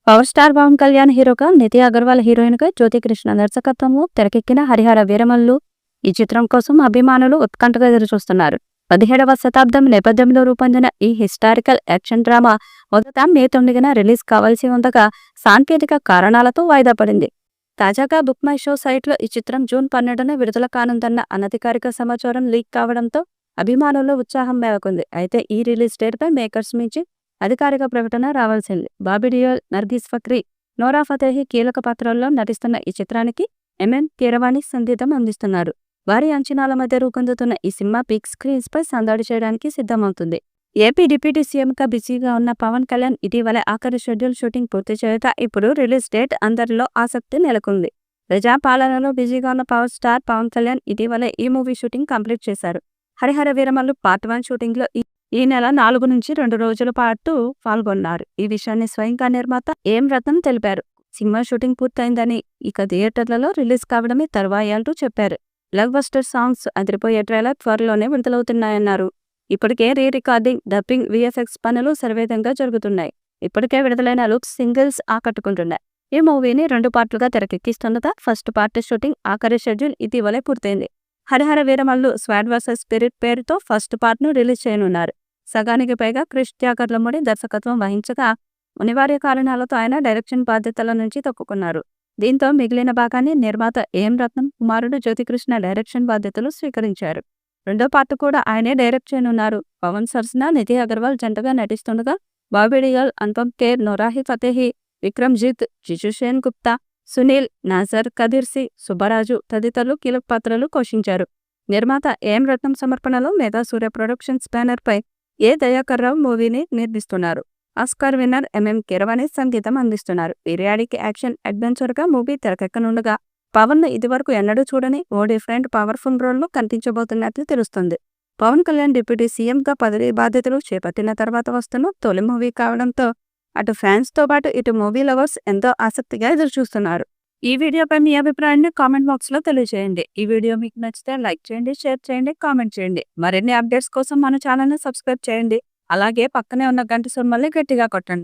Power star Pawan Kalyan హీరోగా, నితి అగర్వాల్ హీరోయిన్గా, జ్యోతి కృష్ణ దర్శకత్వంలో తెరకెక్కిన హరిహర వీరమల్లు ఈ చిత్రం కోసం అభిమానులు ఉత్కంఠగా ఎదురుచూస్తున్నారు. 17వ శతాబ్దం నేపథ్యంలో రూపొందిన ఈ హిస్టారికల్ యాక్షన్ డ్రామా మొదట మే 9న రిలీజ్ కావాల్సి ఉండగా సాంకేతిక కారణాలతో వాయిదా పడింది. తాజాగా బుక్ మై షో సైట్లో ఈ చిత్రం జూన్ 12న విడుదల కానుందన్న అనధికారిక సమాచారం లీక్ కావడంతో అభిమానుల్లో ఉత్సాహం మేలకొంది. అయితే ఈ రిలీజ్ డేట్పై మేకర్స్ నుంచి అధికారిక ప్రకటన రావాల్సింది. బాబీ డియోల్, నర్గీస్ ఫక్రీ, నోరా ఫతేహి కీలక పాత్రల్లో నటిస్తున్న ఈ చిత్రానికి ఎంఎం కీరవాణి సంగీతం అందిస్తున్నారు. భారీ అంచనాల మధ్య రూపొందుతున్న ఈ సినిమా బిగ్ స్క్రీన్స్ పై సందడి చేయడానికి సిద్ధమవుతుంది. ఏపీ డిప్యూటీ సీఎంగా బిజీగా ఉన్న పవన్ కళ్యాణ్ ఇటీవలే ఆఖరి షెడ్యూల్ షూటింగ్ పూర్తి చేయగా ఇప్పుడు రిలీజ్ డేట్ అందరిలో ఆసక్తి నెలకొంది. ప్రజా పాలనలో బిజీగా ఉన్న పవర్ స్టార్ పవన్ కళ్యాణ్ ఇటీవలే ఈ మూవీ షూటింగ్ కంప్లీట్ చేశారు. హరిహర వీరమల్లు పార్ట్ 1 షూటింగ్ లో ఈ నెల 4 నుంచి 2 రోజుల పాటు పాల్గొన్నారు. ఈ విషయాన్ని స్వయంగా నిర్మాత ఏం రత్నం తెలిపారు. సినిమా షూటింగ్ పూర్తయిందని, ఇక థియేటర్లలో రిలీజ్ కావడమే తర్వాయి అంటూ చెప్పారు. బ్లాక్ బస్టర్ సాంగ్స్, అదిరిపోయే ట్రైలర్ త్వరలోనే విడుదలవుతున్నాయన్నారు. ఇప్పటికే రీ రికార్డింగ్, డబ్బింగ్, విఎఫ్ఎక్స్ పనులు శరవేగంగా జరుగుతున్నాయి. ఇప్పటికే విడుదలైన లుక్స్, సింగిల్స్ ఆకట్టుకుంటున్నాయి. ఈ మూవీని 2 పార్టులుగా తెరకెక్కిస్తుండగా ఫస్ట్ పార్ట్ షూటింగ్ ఆఖరి షెడ్యూల్ ఇటీవలే పూర్తయింది. హరిహర వీరమల్లు స్వాడ్ వర్సెస్ స్పిరిట్ పేరుతో ఫస్ట్ పార్ట్ను రిలీజ్ చేయనున్నారు. సగానికి పైగా క్రిష్ త్యాగర్లమూడి దర్శకత్వం వహించగా అనివార్య కారణాలతో ఆయన డైరెక్షన్ బాధ్యతల నుంచి తప్పుకున్నారు. దీంతో మిగిలిన భాగాన్ని నిర్మాత ఏం రత్నం కుమారుడు జ్యోతికృష్ణ డైరెక్షన్ బాధ్యతలు స్వీకరించారు. రెండో పార్ట్ కూడా ఆయనే డైరెక్ట్ చేయనున్నారు. పవన్ సరసన నితి అగర్వాల్ జంటగా నటిస్తుండగా బాబీ డియోల్, అనుపమ్ ఖేర్, నోరాహి ఫతేహి, విక్రమ్జిత్, జిజుషేన్ గుప్తా, సునీల్, నాజర్, కదిర్సి, సుబ్బరాజు తదితరులు కీలక పాత్రలు పోషించారు. నిర్మాత ఏం రత్నం సమర్పణలో మెగా సూర్య ప్రొడక్షన్స్ బ్యానర్ పై ఏ దయాకర్ రావు మూవీని నిర్మిస్తున్నారు. ఆస్కార్ విన్నర్ ఎంఎం కీరవాణి సంగీతం అందిస్తున్నారు. పీరియాడిక్ యాక్షన్ అడ్వెంచర్గా మూవీ తెరకెక్కనుండగా పవన్ ఇదివరకు ఎన్నడూ చూడని ఓ డిఫరెంట్ పవర్ఫుల్ రోల్లో కనిపించబోతున్నట్లు తెలుస్తుంది. పవన్ కళ్యాణ్ డిప్యూటీ సీఎంగా పదవి బాధ్యతలు చేపట్టిన తర్వాత వస్తున్న తొలి మూవీ కావడంతో అటు ఫ్యాన్స్ తో పాటు ఇటు మూవీ లవర్స్ ఎంతో ఆసక్తిగా ఎదురుచూస్తున్నారు. ఈ వీడియోపై మీ అభిప్రాయాన్ని కామెంట్ బాక్స్ లో తెలియజేయండి. ఈ వీడియో మీకు నచ్చితే లైక్ చేయండి, షేర్ చేయండి, కామెంట్ చేయండి. మరిన్ని అప్డేట్స్ కోసం మన ఛానల్ ని సబ్స్క్రైబ్ చేయండి. అలాగే పక్కనే ఉన్న గంట సింబల్ని గట్టిగా కొట్టండి.